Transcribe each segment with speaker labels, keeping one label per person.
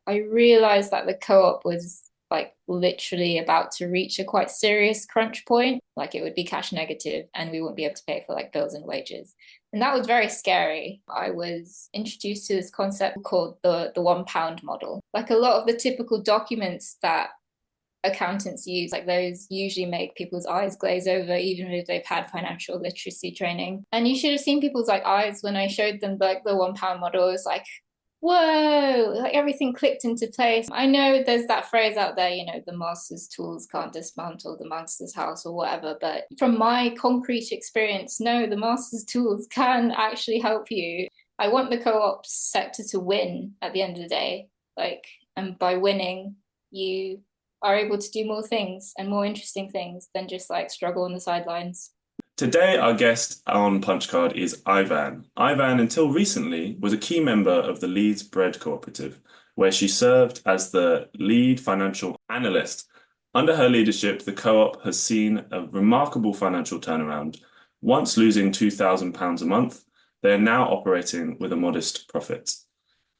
Speaker 1: I realized that the co-op was like literally about to reach a quite serious crunch point. Like it would be cash negative and we wouldn't be able to pay for like bills and wages. And that was very scary. I was introduced to this concept called the £1 model. Like a lot of the typical documents that accountants use, like those usually make people's eyes glaze over, even if they've had financial literacy training. And you should have seen people's like eyes when I showed them like the £1 model. It was like, whoa, like everything clicked into place. I know there's that phrase out there, the master's tools can't dismantle the master's house or whatever, but from my concrete experience, no, the master's tools can actually help you. I want the co-op sector to win at the end of the day. Like, and by winning, you are able to do more things and more interesting things than just like struggle on the sidelines.
Speaker 2: Today, our guest on Punchcard is Ivan. Ivan, until recently, was a key member of the Leeds Bread Cooperative, where she served as the lead financial analyst. Under her leadership, the co-op has seen a remarkable financial turnaround. Once losing £2,000 a month, they are now operating with a modest profit.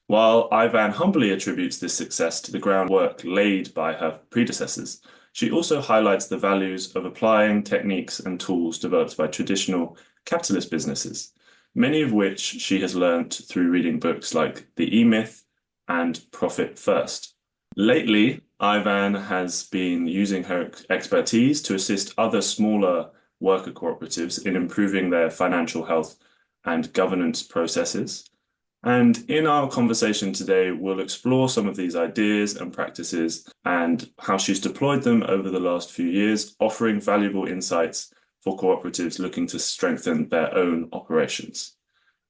Speaker 2: While Ivan humbly attributes this success to the groundwork laid by her predecessors, she also highlights the values of applying techniques and tools developed by traditional capitalist businesses, many of which she has learned through reading books like The E-Myth and Profit First. Lately, Ivan has been using her expertise to assist other smaller worker cooperatives in improving their financial health and governance processes. And in our conversation today, we'll explore some of these ideas and practices and how she's deployed them over the last few years, offering valuable insights for cooperatives looking to strengthen their own operations.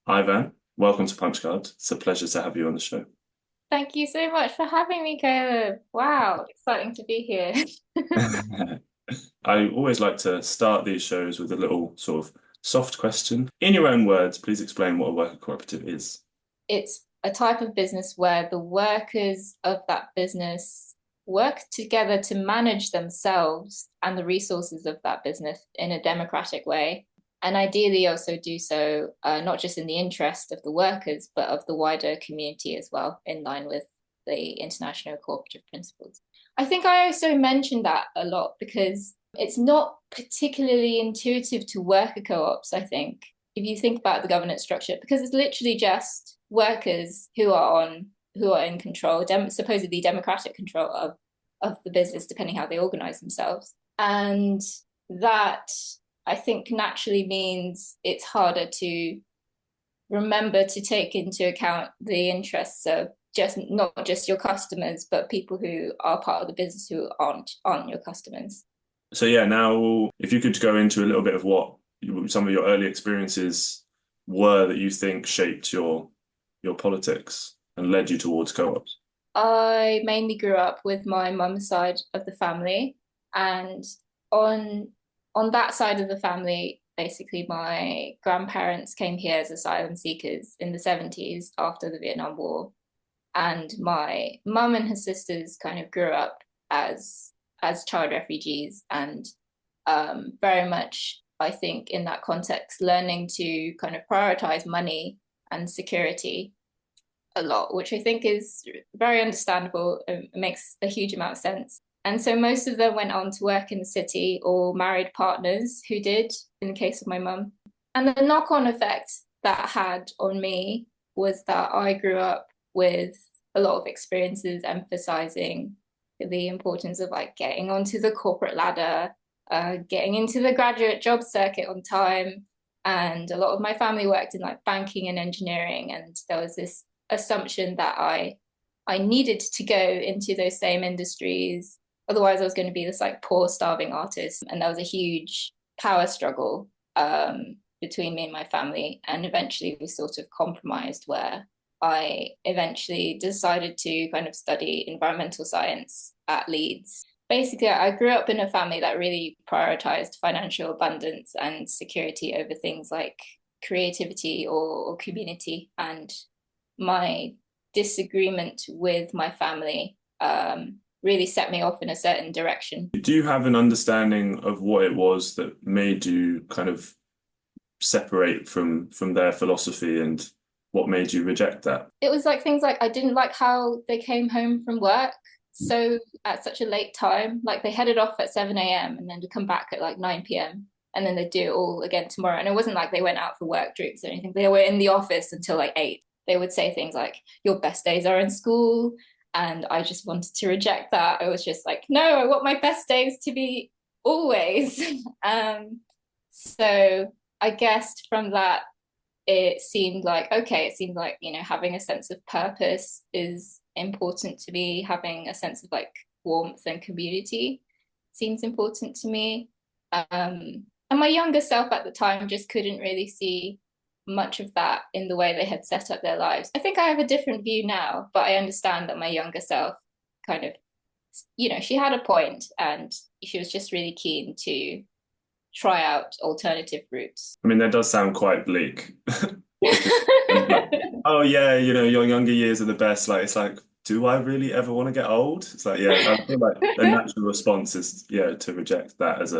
Speaker 2: Ivan, welcome to Punchcard. It's a pleasure to have you on the show.
Speaker 1: Thank you so much for having me, Caleb. Wow, exciting to be here.
Speaker 2: I always like to start these shows with a little sort of soft question. In your own words, please explain what a worker cooperative is.
Speaker 1: It's a type of business where the workers of that business work together to manage themselves and the resources of that business in a democratic way. And ideally also do so not just in the interest of the workers, but of the wider community as well, in line with the international cooperative principles. I think I also mentioned that a lot because it's not particularly intuitive to worker co-ops, I think, if you think about the governance structure, because it's literally just workers who are in control, supposedly democratic control of the business, depending how they organize themselves. And that I think naturally means it's harder to remember to take into account the interests of just not just your customers, but people who are part of the business who aren't your customers.
Speaker 2: So yeah, now if you could go into a little bit of what some of your early experiences were that you think shaped your politics and led you towards co-ops.
Speaker 1: I mainly grew up with my mum's side of the family, and on on that side of the family, basically my grandparents came here as asylum seekers in the 70s after the Vietnam War, and my mum and her sisters kind of grew up as child refugees and very much, I think, in that context, learning to kind of prioritize money and security a lot, which I think is very understandable. It makes a huge amount of sense. And so most of them went on to work in the city or married partners who did, in the case of my mum. And the knock on effect that had on me was that I grew up with a lot of experiences emphasizing the importance of like getting onto the corporate ladder, getting into the graduate job circuit on time. And a lot of my family worked in like banking and engineering. And there was this assumption that I needed to go into those same industries. Otherwise, I was going to be this like poor, starving artist. And there was a huge power struggle between me and my family. And eventually we sort of compromised where I eventually decided to kind of study environmental science at Leeds. Basically, I grew up in a family that really prioritized financial abundance and security over things like creativity or community. And my disagreement with my family really set me off in a certain direction.
Speaker 2: Do you have an understanding of what it was that made you kind of separate from their philosophy and what made you reject that?
Speaker 1: It was like things like I didn't like how they came home from work so at such a late time. Like they headed off at 7 a.m. and then to come back at like 9 p.m. and then they do it all again tomorrow. And it wasn't like they went out for work drinks or anything. They were in the office until like 8. They would say things like, your best days are in school. And I just wanted to reject that. I was just like, no, I want my best days to be always. So I guess from that, it seemed like, okay, it seemed like, having a sense of purpose is important to me. Having a sense of like warmth and community seems important to me. And my younger self at the time just couldn't really see much of that in the way they had set up their lives. I think I have a different view now, but I understand that my younger self kind of, she had a point and she was just really keen to try out alternative routes.
Speaker 2: I mean, that does sound quite bleak. Oh yeah, your younger years are the best. Like it's like, do I really ever want to get old? It's like, yeah, I feel like the natural response is to reject that as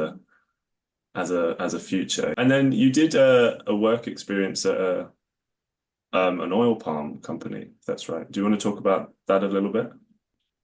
Speaker 2: a future. And then you did a work experience at an oil palm company, if that's right. Do you want to talk about that a little bit?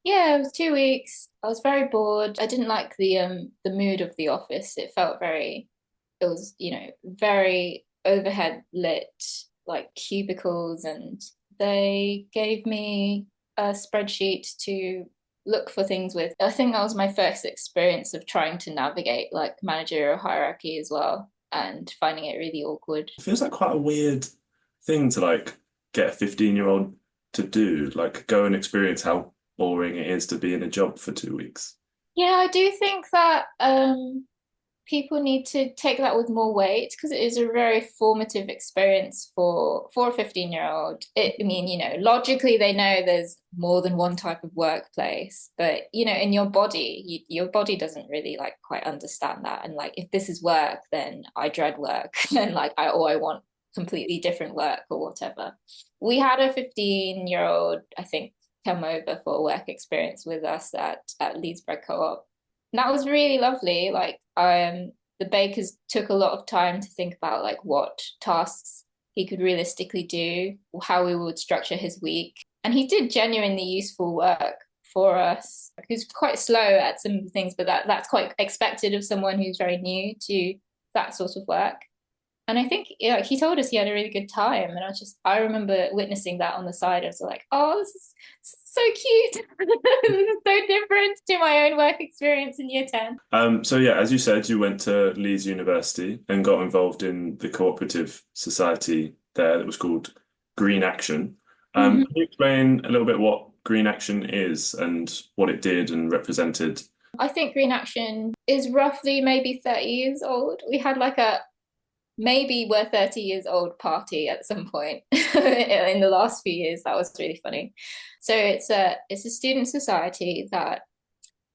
Speaker 1: Yeah, it was 2 weeks. I was very bored. I didn't like the mood of the office. It was, very overhead lit, like cubicles, and they gave me a spreadsheet to look for things with. I think that was my first experience of trying to navigate like managerial hierarchy as well and finding it really awkward.
Speaker 2: It feels like quite a weird thing to like get a 15-year-old to do, like go and experience how boring it is to be in a job for 2 weeks.
Speaker 1: Yeah, I do think that people need to take that with more weight because it is a very formative experience for a 15-year-old. I mean, logically they know there's more than one type of workplace, but in your body, your body doesn't really like quite understand that. And like, if this is work, then I dread work, and like I want completely different work or whatever. We had a 15-year-old, I think, come over for a work experience with us at Leeds Bread Co-op. And that was really lovely. Like, the bakers took a lot of time to think about like what tasks he could realistically do, how we would structure his week. And he did genuinely useful work for us. He was quite slow at some things, but that's quite expected of someone who's very new to that sort of work. And I think he told us he had a really good time. And I remember witnessing that on the side. I was like, oh, this is so cute. This is so different to my own work experience in year 10.
Speaker 2: So yeah, as you said, you went to Leeds University and got involved in the cooperative society there that was called Green Action.
Speaker 1: Mm-hmm.
Speaker 2: Can you explain a little bit what Green Action is and what it did and represented?
Speaker 1: I think Green Action is roughly maybe 30 years old. We had like a maybe we're 30 years old party at some point in the last few years. That was really funny. So it's a student society that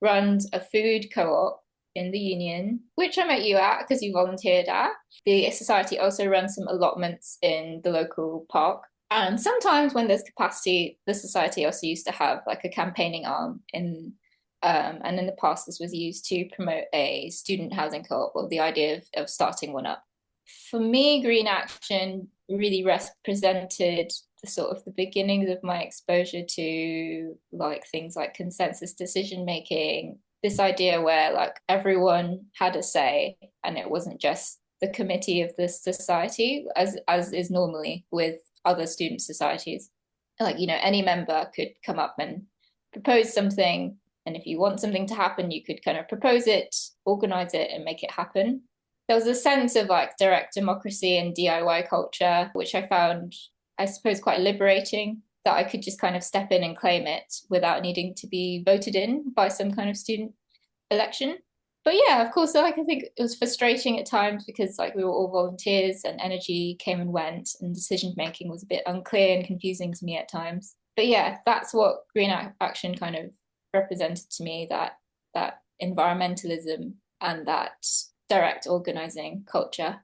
Speaker 1: runs a food co-op in the union, which I met you at because you volunteered at. The society also runs some allotments in the local park. And sometimes when there's capacity, the society also used to have like a campaigning arm and in the past this was used to promote a student housing co-op, or the idea of starting one up. For me, Green Action really represented the beginnings of my exposure to like things like consensus decision making, this idea where like everyone had a say and it wasn't just the committee of the society as is normally with other student societies. Like, any member could come up and propose something, and if you want something to happen, you could kind of propose it, organize it, and make it happen. There was a sense of like direct democracy and DIY culture, which I found, I suppose, quite liberating, that I could just kind of step in and claim it without needing to be voted in by some kind of student election. But yeah, of course, like I think it was frustrating at times because like we were all volunteers and energy came and went and decision making was a bit unclear and confusing to me at times. But yeah, that's what Green Action kind of represented to me, that environmentalism and that direct organizing culture.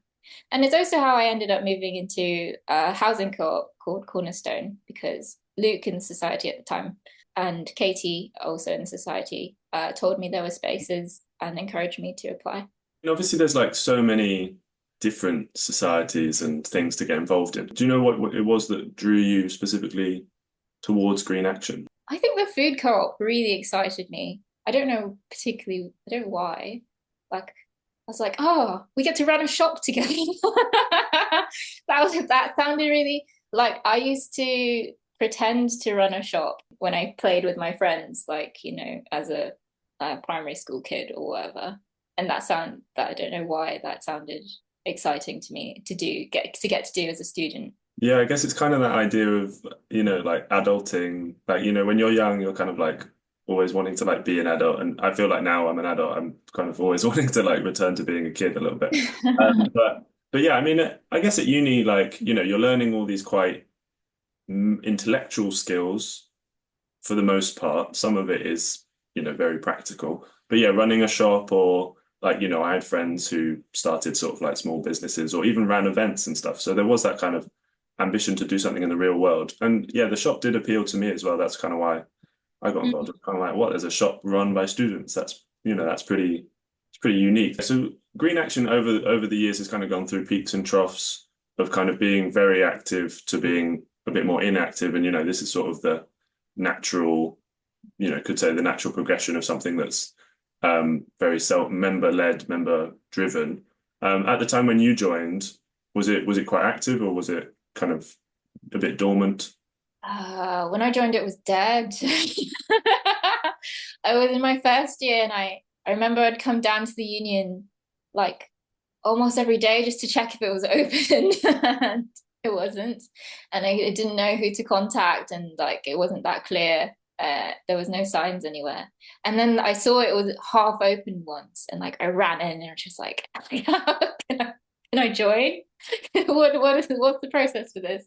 Speaker 1: And it's also how I ended up moving into a housing co-op called Cornerstone, because Luke in society at the time and Katie also in society told me there were spaces and encouraged me to apply.
Speaker 2: And obviously, there's like so many different societies and things to get involved in. Do you know what it was that drew you specifically towards green action?
Speaker 1: I think the food co-op really excited me. I don't know particularly, I don't know why. Like, I was like, oh, we get to run a shop together. That sounded really like I used to pretend to run a shop when I played with my friends, like, as a primary school kid or whatever. And that I don't know why that sounded exciting to me to get to do as a student.
Speaker 2: Yeah, I guess it's kind of that idea of, like adulting. Like, when you're young, you're kind of like always wanting to like be an adult. And I feel like now I'm an adult, I'm kind of always wanting to like return to being a kid a little bit. But yeah, I mean, I guess at uni, like, you're learning all these quite intellectual skills for the most part. Some of it is, very practical. But yeah, running a shop or like, I had friends who started sort of like small businesses or even ran events and stuff. So there was that kind of ambition to do something in the real world. And yeah, the shop did appeal to me as well. That's kind of why I got involved. It's kind of like, what? There's a shop run by students. That's pretty unique. So green action over the years has kind of gone through peaks and troughs of kind of being very active to being a bit more inactive. And this is sort of the natural, could say the natural progression of something that's very member led, member driven. At the time when you joined, was it quite active or was it kind of a bit dormant?
Speaker 1: When I joined, it was dead. I was in my first year, and I remember I'd come down to the union like almost every day just to check if it was open, and it wasn't. And I didn't know who to contact, and like it wasn't that clear. There was no signs anywhere. And then I saw it was half open once, and like I ran in and I was just like, can I join? What's the process for this?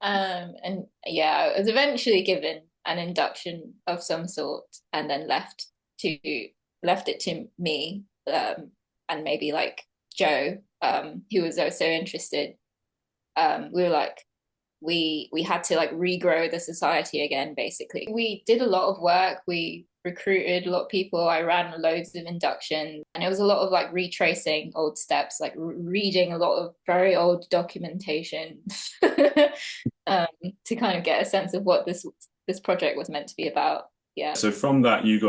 Speaker 1: And yeah, I was eventually given an induction of some sort, and then left it to me, and maybe like Joe, who was also interested. We were like, we had to like regrow the society again, basically. We did a lot of work. We recruited a lot of people. I ran loads of inductions, and it was a lot of like retracing old steps, like reading a lot of very old documentation to kind of get a sense of what this project was meant to be about. Yeah.
Speaker 2: So from that, you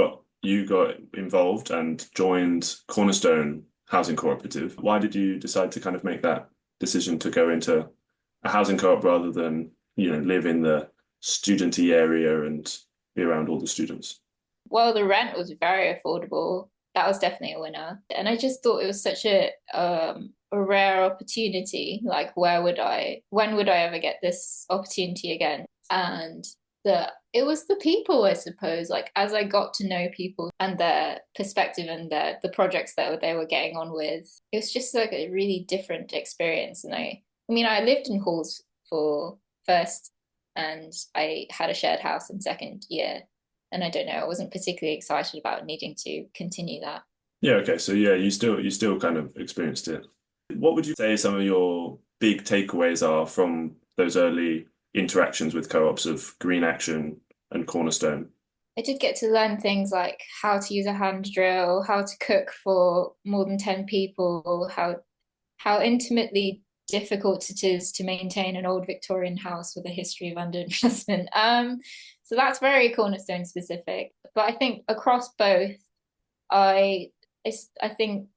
Speaker 2: got involved and joined Cornerstone Housing Cooperative. Why did you decide to kind of make that decision to go into a housing co-op rather than, live in the studenty area and be around all the students?
Speaker 1: Well, the rent was very affordable. That was definitely a winner. And I just thought it was such a rare opportunity. Like, when would I ever get this opportunity again? And it was the people, I suppose. Like, as I got to know people and their perspective and the projects that they were getting on with, it was just like a really different experience. And I mean, I lived in halls for first, and I had a shared house in second year. And I don't know, I wasn't particularly excited about needing to continue that.
Speaker 2: Yeah, okay. So yeah, you still kind of experienced it. What would you say some of your big takeaways are from those early interactions with co-ops of Green Action and Cornerstone?
Speaker 1: I did get to learn things like how to use a hand drill, how to cook for more than 10 people, how intimately difficult it is to maintain an old Victorian house with a history of underinvestment. So that's very Cornerstone specific. But I think across both, I I think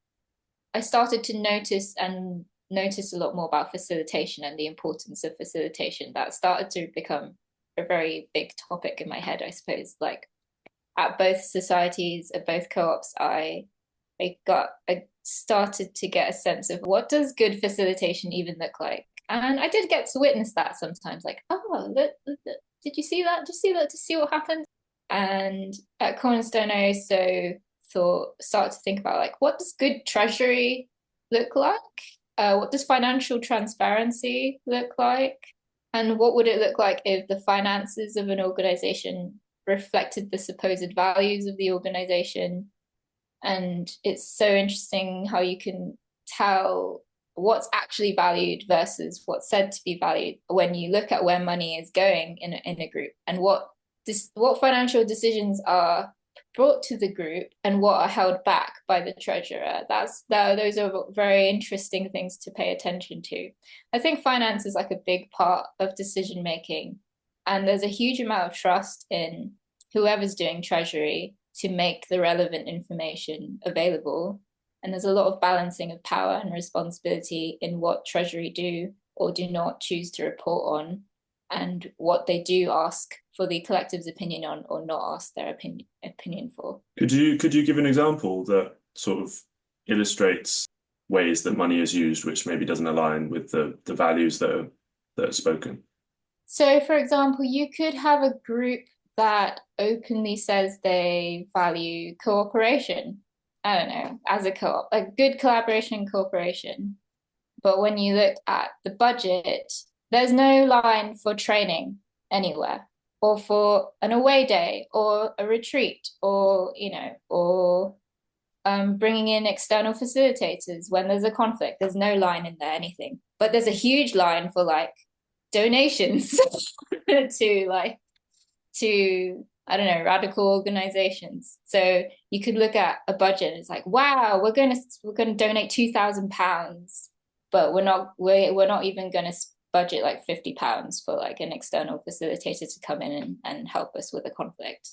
Speaker 1: I started to notice a lot more about facilitation and the importance of facilitation. That started to become a very big topic in my head, I suppose. Like at both societies, at both co-ops, I started to get a sense of what does good facilitation even look like. And I did get to witness that sometimes, like, oh, look, did you see that? Did you see that? Did you see what happened? And at Cornerstone, I also started to think about like, what does good treasury look like? What does financial transparency look like? And what would it look like if the finances of an organization reflected the supposed values of the organization? And it's so interesting how you can tell what's actually valued versus what's said to be valued when you look at where money is going in a group, and what financial decisions are brought to the group and what are held back by the treasurer. Those are very interesting things to pay attention to. I think finance is like a big part of decision making, and there's a huge amount of trust in whoever's doing treasury to make the relevant information available. And there's a lot of balancing of power and responsibility in what treasury do or do not choose to report on, and what they do ask for the collective's opinion on or not ask their opinion for.
Speaker 2: Could you give an example that sort of illustrates ways that money is used, which maybe doesn't align with the values that are spoken?
Speaker 1: So, for example, you could have a group that openly says they value cooperation. I don't know, as a co-op, like good collaboration and cooperation. But when you look at the budget, there's no line for training anywhere, or for an away day, or a retreat, or bringing in external facilitators when there's a conflict. There's no line in there, anything. But there's a huge line for like donations to I don't know, radical organizations. So you could look at a budget and it's like, wow, we're gonna donate £2,000, but we're not even gonna budget like £50 for like an external facilitator to come in and help us with a conflict.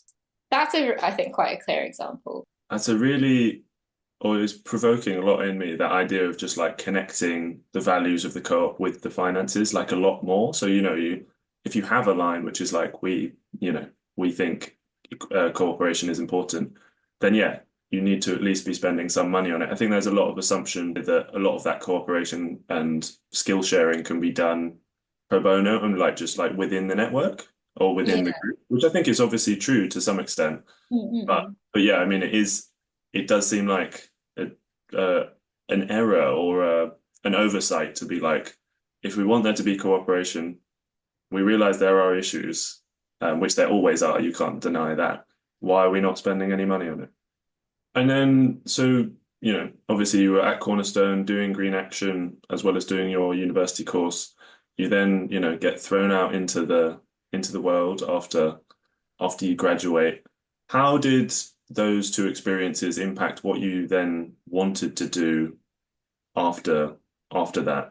Speaker 1: That's I think quite a clear example.
Speaker 2: That's a really, or it's provoking a lot in me, that idea of just like connecting the values of the co-op with the finances, like a lot more. So, if you have a line which is like, we think cooperation is important, then yeah, you need to at least be spending some money on it. I think there's a lot of assumption that a lot of that cooperation and skill sharing can be done pro bono and like just like within the network or within the
Speaker 1: Yeah.
Speaker 2: group, which I think is obviously true to some extent. But
Speaker 1: Mm-mm.
Speaker 2: but yeah, I mean, it does seem like uh, an error or an oversight to be like, if we want there to be cooperation, we realize there are issues, which there always are. You can't deny that. Why are we not spending any money on it? And then, so, obviously you were at Cornerstone doing Green Action as well as doing your university course. You then, get thrown out into the world after you graduate. How did those two experiences impact what you then wanted to do after that?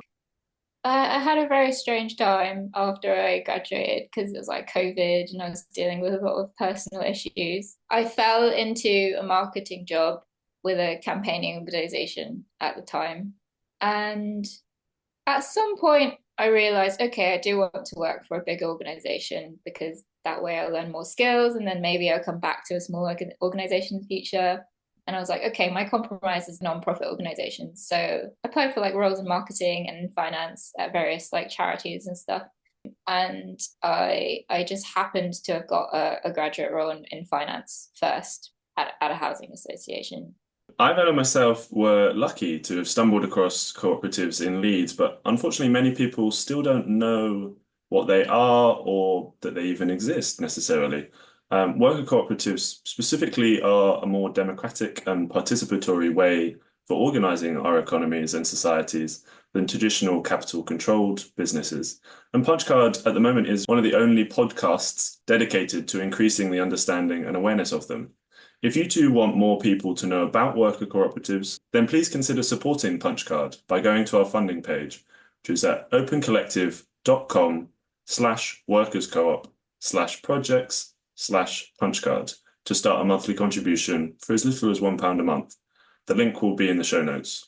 Speaker 1: I had a very strange time after I graduated because it was like COVID and I was dealing with a lot of personal issues. I fell into a marketing job with a campaigning organization at the time. And at some point, I realized, okay, I do want to work for a big organization because that way I'll learn more skills and then maybe I'll come back to a small organization in the future. And I was like, okay, my compromise is nonprofit organizations. So I applied for like roles in marketing and finance at various like charities and stuff. And I just happened to have got a graduate role in finance first at a housing association.
Speaker 2: I've and myself were lucky to have stumbled across cooperatives in Leeds, but unfortunately, many people still don't know what they are or that they even exist necessarily. Worker cooperatives specifically are a more democratic and participatory way for organizing our economies and societies than traditional capital controlled businesses. And Punchcard at the moment is one of the only podcasts dedicated to increasing the understanding and awareness of them. If you too want more people to know about worker cooperatives, then please consider supporting Punchcard by going to our funding page, which is at opencollective.com/workerscoop/projects/punchcard to start a monthly contribution for as little as £1 a month. The link will be in the show notes.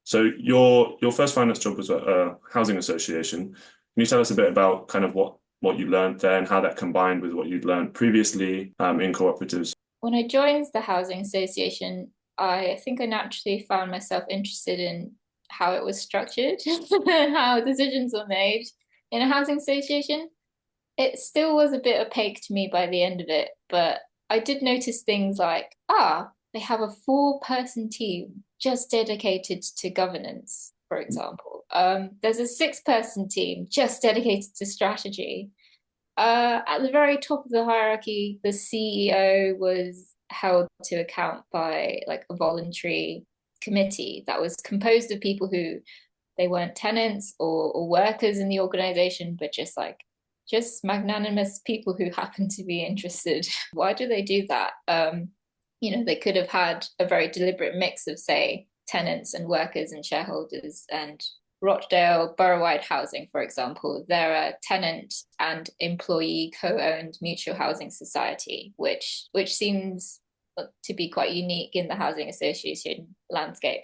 Speaker 2: So your first finance job was at a housing association. Can you tell us a bit about kind of what you learned there and how that combined with what you'd learned previously in cooperatives?
Speaker 1: When I joined the housing association, I think I naturally found myself interested in how it was structured, how decisions were made in a housing association. It still was a bit opaque to me by the end of it, but I did notice things like, they have a 4-person team just dedicated to governance, for example. There's a 6-person team just dedicated to strategy. At the very top of the hierarchy, the CEO was held to account by like a voluntary committee that was composed of people who they weren't tenants or workers in the organization, but just magnanimous people who happen to be interested. Why do they do that? They could have had a very deliberate mix of, say, tenants and workers and shareholders. And Rochdale borough-wide housing, for example, they're a tenant and employee co-owned mutual housing society, which seems to be quite unique in the housing association landscape.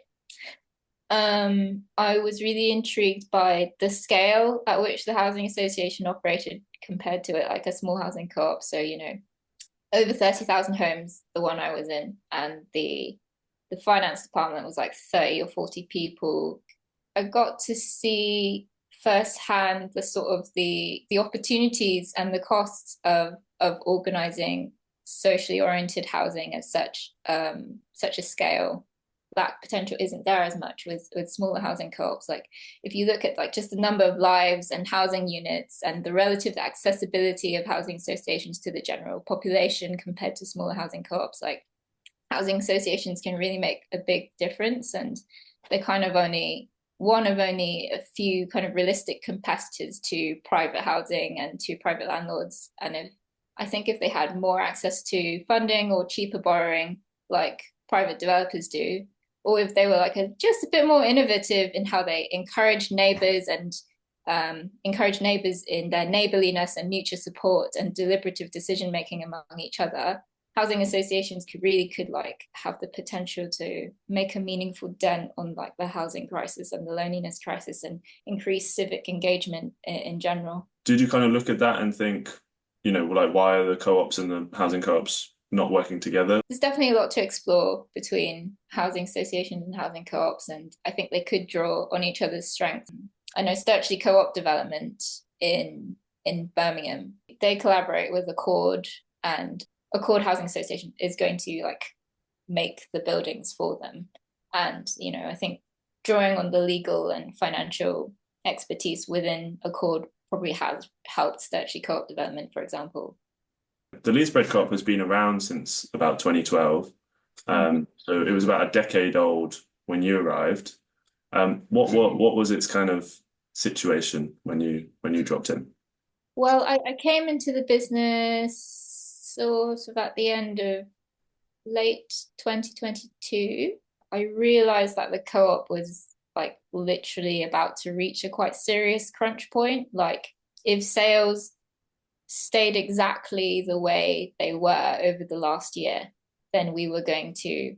Speaker 1: I was really intrigued by the scale at which the housing association operated compared to it, like a small housing co-op. So, over 30,000 homes, the one I was in, and the finance department was like 30 or 40 people. I got to see firsthand the sort of the opportunities and the costs of organizing socially oriented housing at such a scale. That potential isn't there as much with smaller housing co-ops. Like if you look at like just the number of lives and housing units and the relative accessibility of housing associations to the general population compared to smaller housing co-ops, like housing associations can really make a big difference. And they're kind of only one of only a few kind of realistic competitors to private housing and to private landlords. And I think if they had more access to funding or cheaper borrowing, like private developers do, or if they were like just a bit more innovative in how they encourage neighbors and encourage neighbors in their neighborliness and mutual support and deliberative decision making among each other, housing associations could like have the potential to make a meaningful dent on like the housing crisis and the loneliness crisis and increase civic engagement in general.
Speaker 2: Did you kind of look at that and think, like why are the co-ops and the housing co-ops not working together?
Speaker 1: There's definitely a lot to explore between housing associations and housing co-ops, and I think they could draw on each other's strengths. I know Sturchley Co-op Development in Birmingham, they collaborate with Accord, and Accord Housing Association is going to like make the buildings for them. And, I think drawing on the legal and financial expertise within Accord probably has helped Sturchley Co-op Development, for example.
Speaker 2: The Leeds Bread Co-op has been around since about 2012. So it was about a decade old when you arrived. What was its kind of situation when you dropped in?
Speaker 1: Well, I came into the business sort of at the end of late 2022. I realized that the co-op was like literally about to reach a quite serious crunch point. Like if sales stayed exactly the way they were over the last year, then we were going to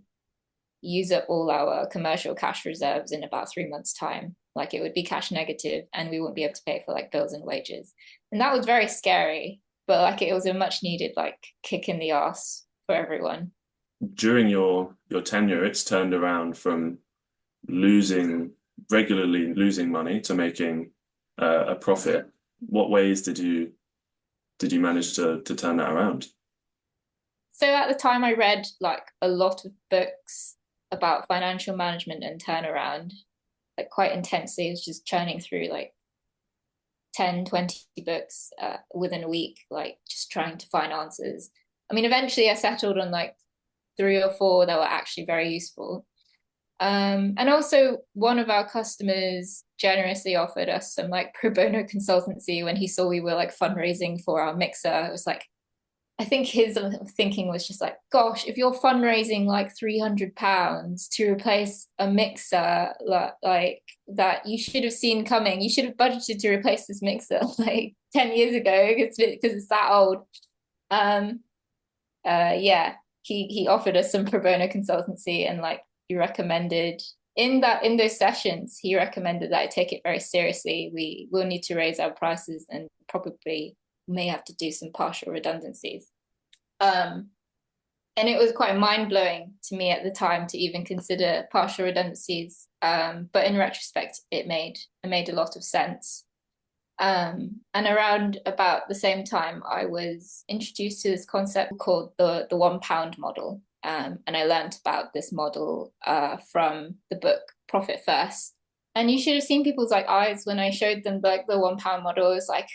Speaker 1: use up all our commercial cash reserves in about 3 months' time. Like it would be cash negative and we wouldn't be able to pay for like bills and wages. And that was very scary, but like it was a much needed like kick in the ass for everyone.
Speaker 2: During your tenure, it's turned around from regularly losing money to making a profit. What ways did you manage to turn that around?
Speaker 1: So at the time, I read like a lot of books about financial management and turnaround, like quite intensely. I was just churning through like 10, 20 books within a week, like just trying to find answers. I mean, eventually I settled on like 3 or 4 that were actually very useful. And also one of our customers generously offered us some like pro bono consultancy when he saw we were like fundraising for our mixer. It was like, I think his thinking was just like, gosh, if you're fundraising like £300 to replace a mixer like that you should have seen coming, you should have budgeted to replace this mixer like 10 years ago because it's that old. Yeah, he offered us some pro bono consultancy, and like he recommended in those sessions, he recommended that I take it very seriously. We will need to raise our prices and probably may have to do some partial redundancies. And it was quite mind-blowing to me at the time to even consider partial redundancies. But in retrospect, it made a lot of sense. And around about the same time, I was introduced to this concept called the £1 model. And I learned about this model from the book Profit First. And you should have seen people's like eyes when I showed them like the £1 model. It was like,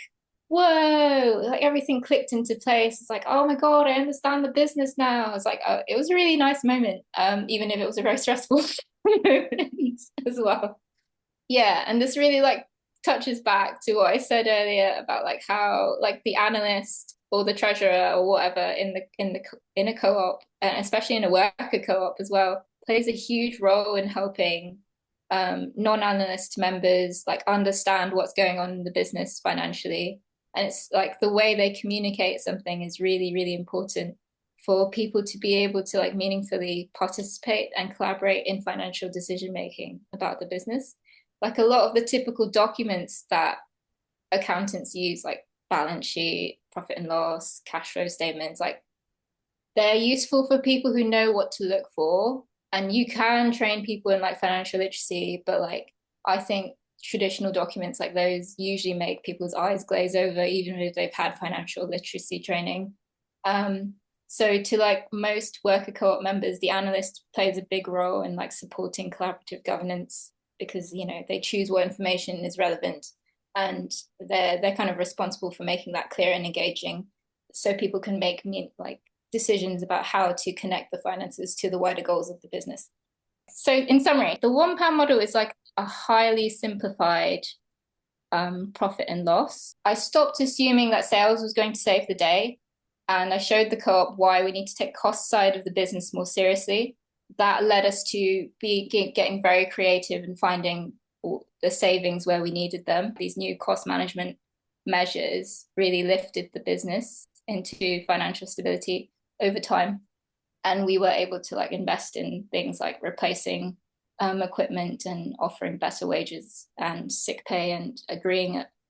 Speaker 1: whoa, like everything clicked into place. It's like, oh my God, I understand the business now. It's like, it was a really nice moment, even if it was a very stressful moment as well. Yeah, and this really like touches back to what I said earlier about like how like the analyst or the treasurer or whatever in a co-op, and especially in a worker co-op as well, plays a huge role in helping non-analyst members like understand what's going on in the business financially. And it's like the way they communicate something is really, really important for people to be able to like meaningfully participate and collaborate in financial decision making about the business. Like a lot of the typical documents that accountants use, like balance sheet, profit and loss, cash flow statements, like they're useful for people who know what to look for. And you can train people in like financial literacy, but like I think traditional documents like those usually make people's eyes glaze over, even if they've had financial literacy training. So to like most worker co-op members, the analyst plays a big role in like supporting collaborative governance because you know they choose what information is relevant and they're kind of responsible for making that clear and engaging so people can make like decisions about how to connect the finances to the wider goals of the business. So in summary, the £1 model is like a highly simplified profit and loss. I stopped assuming that sales was going to save the day, and I showed the co-op why we need to take cost side of the business more seriously. That led us to be getting very creative and finding the savings where we needed them. These new cost management measures really lifted the business into financial stability over time. And we were able to like invest in things like replacing equipment and offering better wages and sick pay and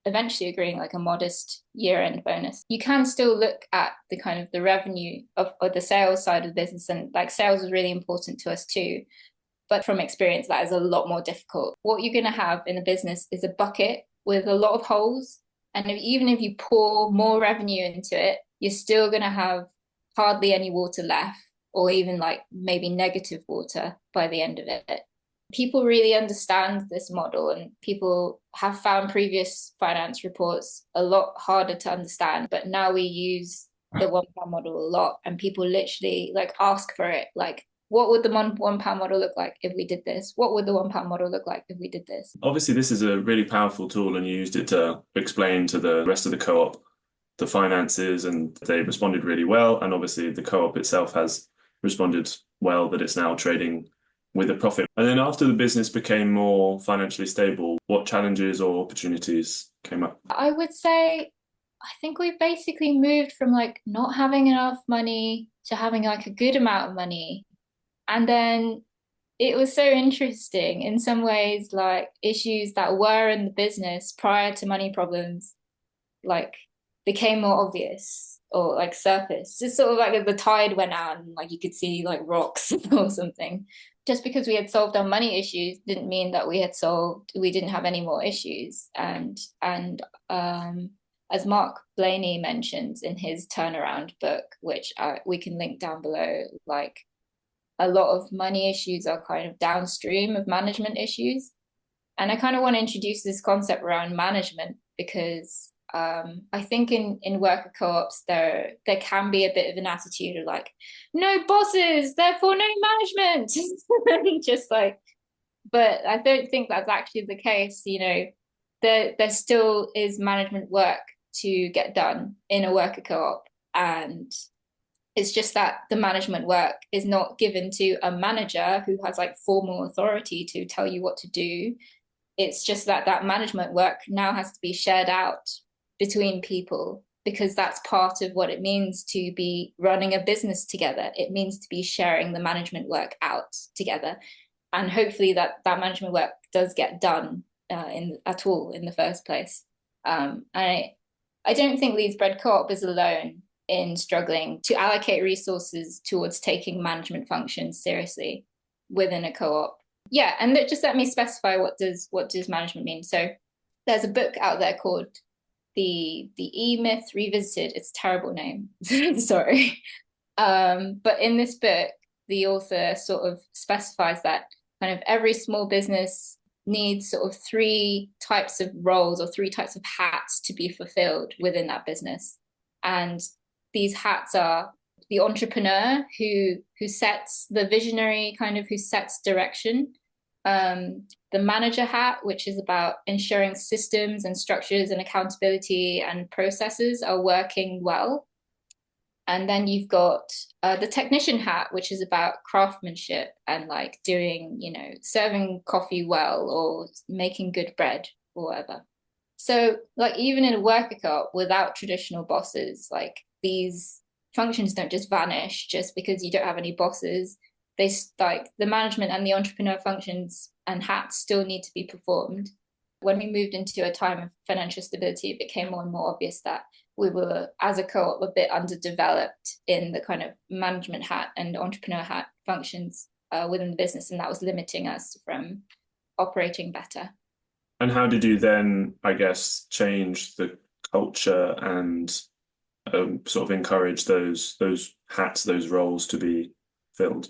Speaker 1: eventually agreeing like a modest year-end bonus. You can still look at the kind of the revenue of the sales side of the business, and like sales was really important to us too. But from experience, that is a lot more difficult. What you're going to have in a business is a bucket with a lot of holes. And even if you pour more revenue into it, you're still going to have hardly any water left, or even like maybe negative water by the end of it. People really understand this model, and people have found previous finance reports a lot harder to understand. But now we use the £1 model a lot, and people literally like ask for it. Like, what would the £1 model look like if we did this? What would the £1 model look like if we did this?
Speaker 2: Obviously, this is a really powerful tool, and you used it to explain to the rest of the co-op the finances, and they responded really well. And obviously, the co-op itself has responded well that it's now trading with a profit. And then after the business became more financially stable, what challenges or opportunities came up?
Speaker 1: I would say I think we basically moved from like not having enough money to having like a good amount of money. And then it was so interesting in some ways, like issues that were in the business prior to money problems, like became more obvious or like surfaced. It's sort of like the tide went out and like you could see like rocks or something. Just because we had solved our money issues didn't mean that we didn't have any more issues. And as Mark Blaney mentions in his turnaround book, which we can link down below, like a lot of money issues are kind of downstream of management issues. And I kind of want to introduce this concept around management because I think in worker co-ops there can be a bit of an attitude of like, no bosses, therefore no management. Just like, but I don't think that's actually the case. You know, there still is management work to get done in a worker co-op, and it's just that the management work is not given to a manager who has like formal authority to tell you what to do. It's just that that management work now has to be shared out between people, because that's part of what it means to be running a business together. It means to be sharing the management work out together. And hopefully that management work does get done at all in the first place. And I don't think Leeds Bread Co-op is alone in struggling to allocate resources towards taking management functions seriously within a co-op. Yeah, and just let me specify what does management mean. So there's a book out there called the E-Myth Revisited. It's a terrible name. Sorry. But in this book, the author sort of specifies that kind of every small business needs sort of 3 types of roles or 3 types of hats to be fulfilled within that business. And these hats are the entrepreneur who sets the visionary, kind of who sets direction, the manager hat, which is about ensuring systems and structures and accountability and processes are working well. And then you've got the technician hat, which is about craftsmanship and like doing, serving coffee well or making good bread or whatever. So like even in a worker co-op without traditional bosses, like these functions don't just vanish just because you don't have any bosses. They like the management and the entrepreneur functions and hats still need to be performed. When we moved into a time of financial stability, it became more and more obvious that we were, as a co-op, a bit underdeveloped in the kind of management hat and entrepreneur hat functions within the business, and that was limiting us from operating better.
Speaker 2: And how did you then, I guess, change the culture and sort of encourage those hats, those roles to be filled?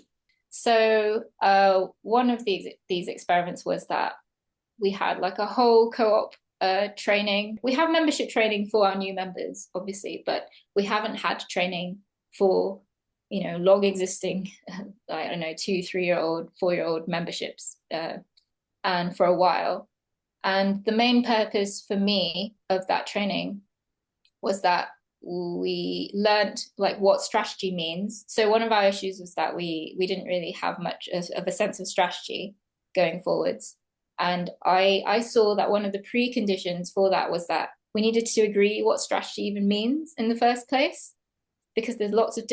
Speaker 1: So one of these experiments was that we had like a whole co-op training. We have membership training for our new members, obviously, but we haven't had training for, long existing, I don't know, 2, 3-year-old, 4-year-old memberships, and for a while. And the main purpose for me of that training was that we learned like what strategy means. So one of our issues was that we didn't really have much of a sense of strategy going forwards. And I saw that one of the preconditions for that was that we needed to agree what strategy even means in the first place, because there's lots of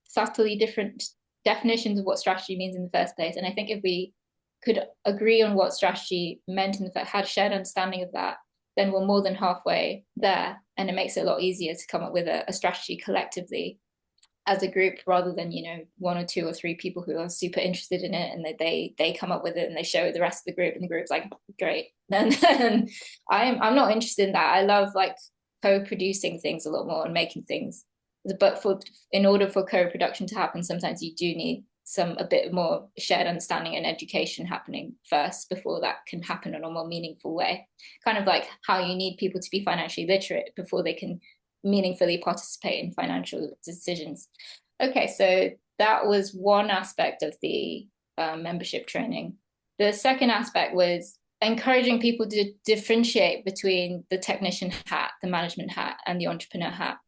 Speaker 1: subtly different definitions of what strategy means in the first place. And I think if we could agree on what strategy meant and had shared understanding of that, then we're more than halfway there. And it makes it a lot easier to come up with a strategy collectively as a group, rather than, 1 or 2 or 3 people who are super interested in it and they come up with it and they show the rest of the group and the group's like, great. And then I'm not interested in that. I love like co-producing things a lot more and making things. But in order for co-production to happen, sometimes you do need a bit more shared understanding and education happening first before that can happen in a more meaningful way. Kind of like how you need people to be financially literate before they can meaningfully participate in financial decisions. Okay, so that was one aspect of the membership training. The second aspect was encouraging people to differentiate between the technician hat, the management hat, and the entrepreneur hat,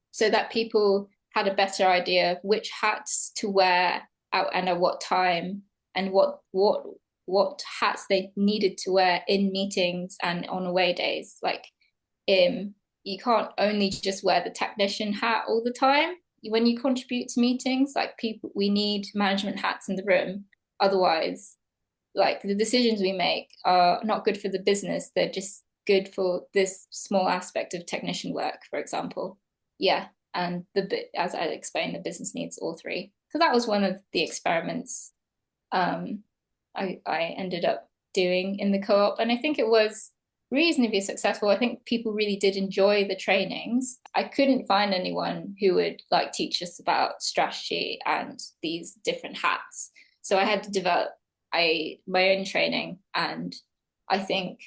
Speaker 1: so that people had a better idea of which hats to wear out and at what time, and what hats they needed to wear in meetings and on away days. Like, you can't only just wear the technician hat all the time when you contribute to meetings. Like, we need management hats in the room. Otherwise, like, the decisions we make are not good for the business. They're just good for this small aspect of technician work, for example. Yeah. And as I explained, the business needs all three. So that was one of the experiments I ended up doing in the co-op. And I think it was reasonably successful. I think people really did enjoy the trainings. I couldn't find anyone who would like teach us about strategy and these different hats. So I had to develop my own training. And I think,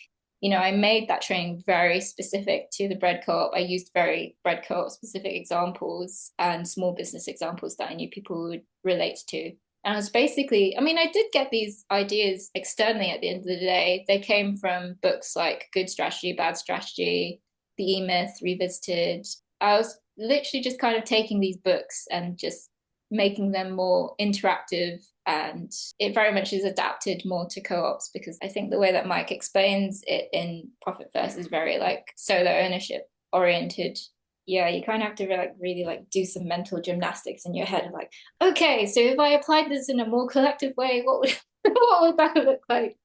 Speaker 1: I made that training very specific to the bread co-op. I used very bread co-op specific examples and small business examples that I knew people would relate to. And I was basically, I did get these ideas externally at the end of the day. They came from books like Good Strategy, Bad Strategy, The E-Myth Revisited. I was literally just kind of taking these books and just making them more interactive, and it very much is adapted more to co-ops, because I think the way that Mike explains it in Profit First is very like solo ownership oriented. Yeah, you kind of have to really do some mental gymnastics in your head of like, okay, so if I applied this in a more collective way, what would what would that look like?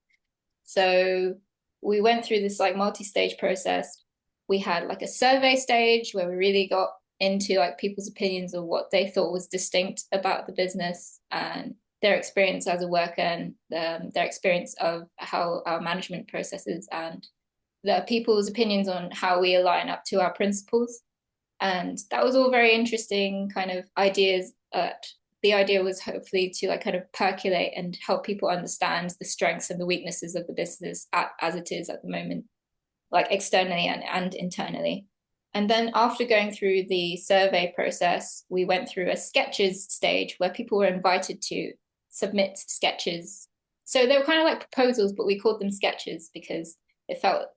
Speaker 1: So we went through this like multi-stage process. We had like a survey stage where we really got into like people's opinions of what they thought was distinct about the business and their experience as a worker, and their experience of how our management processes, and the people's opinions on how we align up to our principles. And that was all very interesting kind of ideas. The idea was hopefully to like kind of percolate and help people understand the strengths and the weaknesses of the business as it is at the moment, like externally and internally. And then after going through the survey process, we went through a sketches stage where people were invited to submit sketches So they were kind of like proposals, but we called them sketches because it felt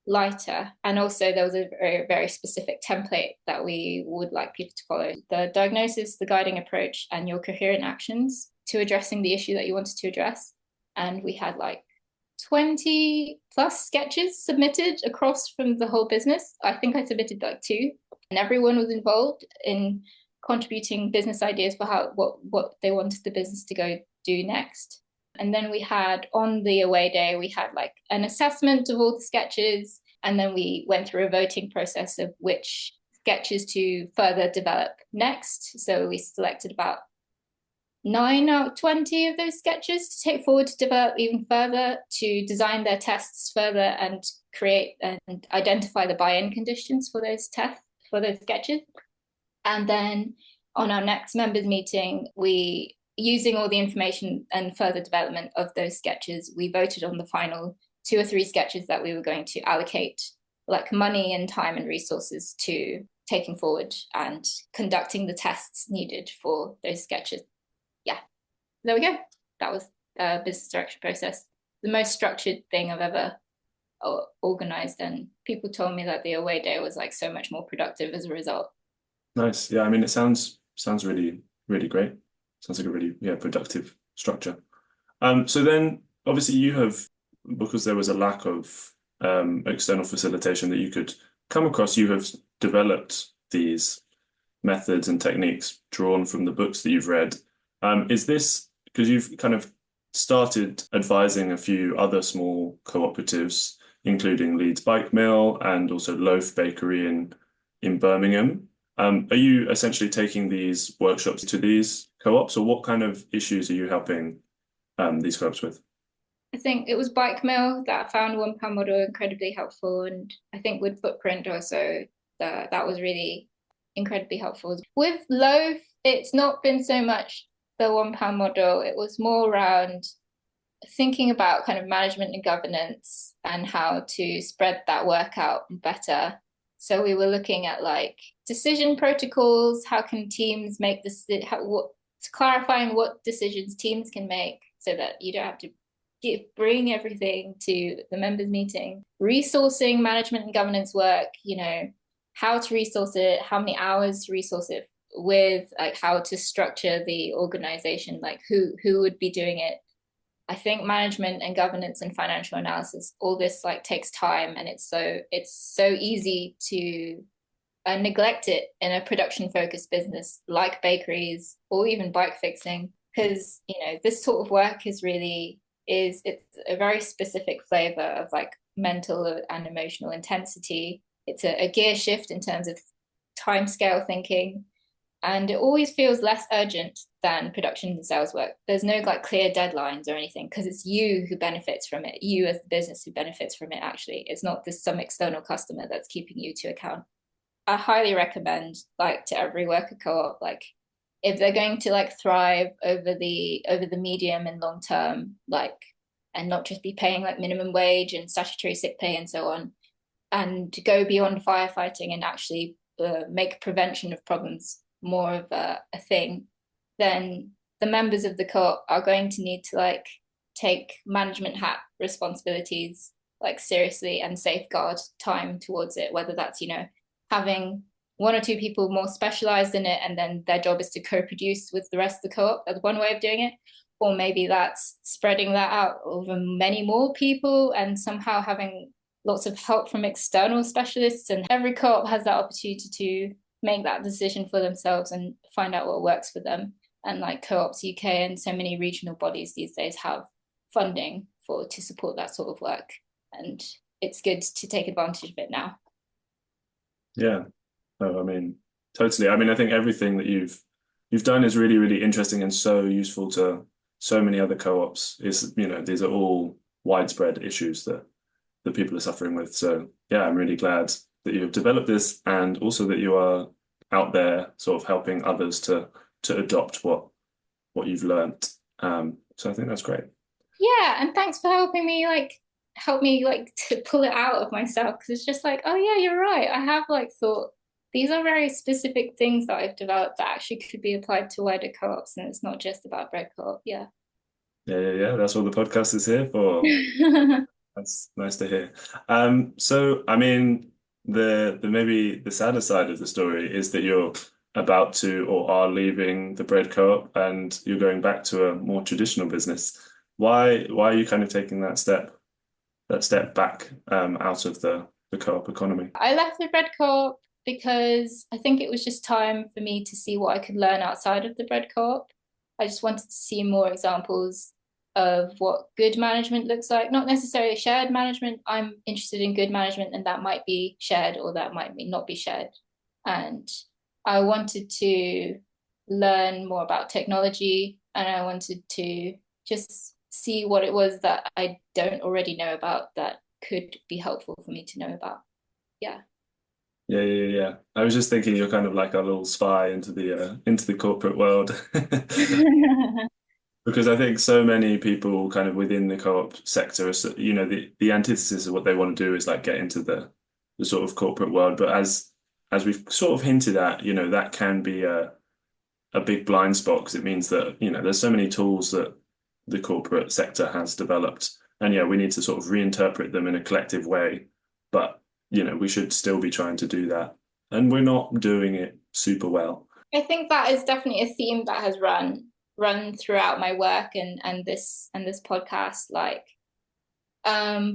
Speaker 1: lighter. And also there was a very, very specific template that we would like people to follow. The diagnosis, the guiding approach, and your coherent actions to addressing the issue that you wanted to address. And we had like 20 plus sketches submitted across from the whole business. I think I submitted like two, and everyone was involved in contributing business ideas for how what they wanted the business to go do next. And then we had on the away day, we had like an assessment of all the sketches. And then we went through a voting process of which sketches to further develop next. So we selected about 9 out of 20 of those sketches to take forward to develop even further, to design their tests further and create and identify the buy-in conditions for those tests, for those sketches. And then on our next members meeting, we, using all the information and further development of those sketches, we voted on the final 2 or 3 sketches that we were going to allocate like money and time and resources to taking forward and conducting the tests needed for those sketches. Yeah, there we go. That was a business direction process. The most structured thing I've ever organized, and people told me that the away day was like so much more productive as a result.
Speaker 2: Nice. Yeah, I mean, it sounds really, really great. Sounds like a really, yeah, productive structure. So then obviously you have, because there was a lack of external facilitation that you could come across, you have developed these methods and techniques drawn from the books that you've read. Is this because you've kind of started advising a few other small cooperatives, including Leeds Bike Mill and also Loaf Bakery in Birmingham? Are you essentially taking these workshops to these co-ops, or what kind of issues are you helping these co-ops with?
Speaker 1: I think it was Bike Mill that found £1 model incredibly helpful, and I think with Footprint also that was really incredibly helpful. With Loaf, it's not been so much the £1 model. It was more around thinking about kind of management and governance and how to spread that work out better. So we were looking at like decision protocols, how can teams make this, clarifying what decisions teams can make so that you don't have to bring everything to the members meeting. Resourcing management and governance work, how to resource it, how many hours to resource it with, like how to structure the organization, like who would be doing it. I think management and governance and financial analysis, all this like takes time, and it's so easy to neglect it in a production focused business like bakeries or even bike fixing, because this sort of work it's a very specific flavor of like mental and emotional intensity. It's a gear shift in terms of time scale thinking, and it always feels less urgent than production and sales work. There's no like clear deadlines or anything because it's you who benefits from it, you as the business who benefits from it. Actually, it's not this some external customer that's keeping you to account. I highly recommend like to every worker co-op, like if they're going to like thrive over the medium and long term, like, and not just be paying like minimum wage and statutory sick pay and so on, and to go beyond firefighting and actually make prevention of problems more of a thing, then the members of the co-op are going to need to like take management hat responsibilities like seriously and safeguard time towards it, whether that's having 1 or 2 people more specialized in it and then their job is to co-produce with the rest of the co-op. That's one way of doing it. Or maybe that's spreading that out over many more people and somehow having lots of help from external specialists. And every co-op has that opportunity to make that decision for themselves and find out what works for them. And like Co-ops UK and so many regional bodies these days have funding to support that sort of work. And it's good to take advantage of it now.
Speaker 2: Yeah, no, I mean, totally. I mean, I think everything that you've done is really, really interesting and so useful to so many other co-ops. These are all widespread issues that people are suffering with. So yeah, I'm really glad that you have developed this and also that you are out there sort of helping others to adopt what you've learned. So I think that's great.
Speaker 1: Yeah, and thanks for helping me to pull it out of myself, because it's just like, oh yeah, you're right. I have like thought these are very specific things that I've developed that actually could be applied to wider co-ops, and it's not just about bread co-op. Yeah.
Speaker 2: Yeah. That's what the podcast is here for. That's nice to hear. So I mean, the maybe the sadder side of the story is that you're about to or are leaving the bread co-op and you're going back to a more traditional business. Why are you kind of taking that step back out of the co-op economy?
Speaker 1: I left the bread co-op because I think it was just time for me to see what I could learn outside of the bread co-op. I just wanted to see more examples of what good management looks like, not necessarily shared management. I'm interested in good management, and that might be shared or that might not be shared. And I wanted to learn more about technology, and I wanted to just see what it was that I don't already know about that could be helpful for me to know about. Yeah.
Speaker 2: Yeah. I was just thinking you're kind of like a little spy into the corporate world. Because I think so many people kind of within the co-op sector, the antithesis of what they want to do is like get into the sort of corporate world. But as we've sort of hinted at, that can be a big blind spot because it means that, there's so many tools that the corporate sector has developed. And yeah, we need to sort of reinterpret them in a collective way. But, we should still be trying to do that. And we're not doing it super well.
Speaker 1: I think that is definitely a theme that has run throughout my work and this podcast, like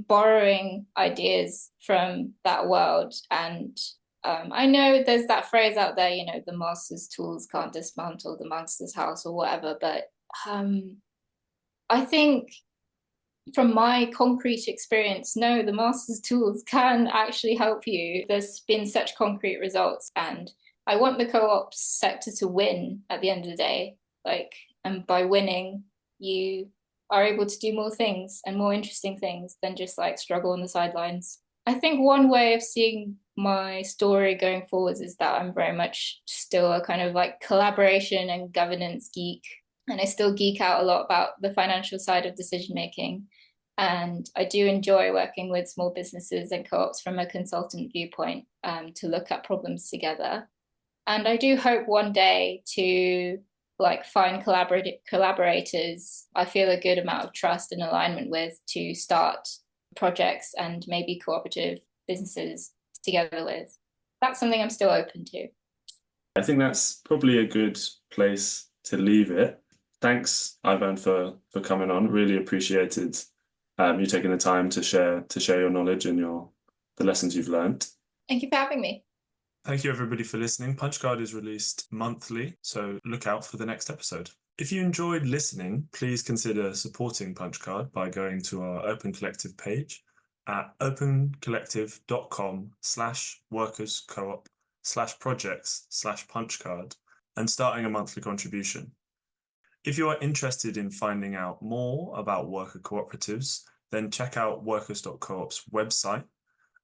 Speaker 1: borrowing ideas from that world. And I know there's that phrase out there, the master's tools can't dismantle the master's house or whatever, but I think from my concrete experience, no, the master's tools can actually help you. There's been such concrete results, and I want the co-op sector to win at the end of the day. Like, and by winning, you are able to do more things and more interesting things than just like struggle on the sidelines. I think one way of seeing my story going forwards is that I'm very much still a kind of like collaboration and governance geek. And I still geek out a lot about the financial side of decision making. And I do enjoy working with small businesses and co-ops from a consultant viewpoint to look at problems together. And I do hope one day to like find collaborators I feel a good amount of trust and alignment with to start projects and maybe cooperative businesses together with. That's something I'm still open to.
Speaker 2: I think that's probably a good place to leave it. Thanks, Ivan, for coming on. Really appreciated you taking the time to share your knowledge and the lessons you've learned.
Speaker 1: Thank you for having me.
Speaker 2: Thank you everybody for listening. Punchcard is released monthly, so look out for the next episode. If you enjoyed listening, please consider supporting Punchcard by going to our Open Collective page at opencollective.com/workerscoop/projects/punchcard and starting a monthly contribution. If you are interested in finding out more about worker cooperatives, then check out workers.coop's website.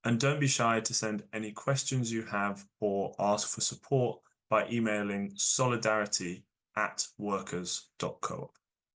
Speaker 2: And don't be shy to send any questions you have or ask for support by emailing solidarity@workers.coop.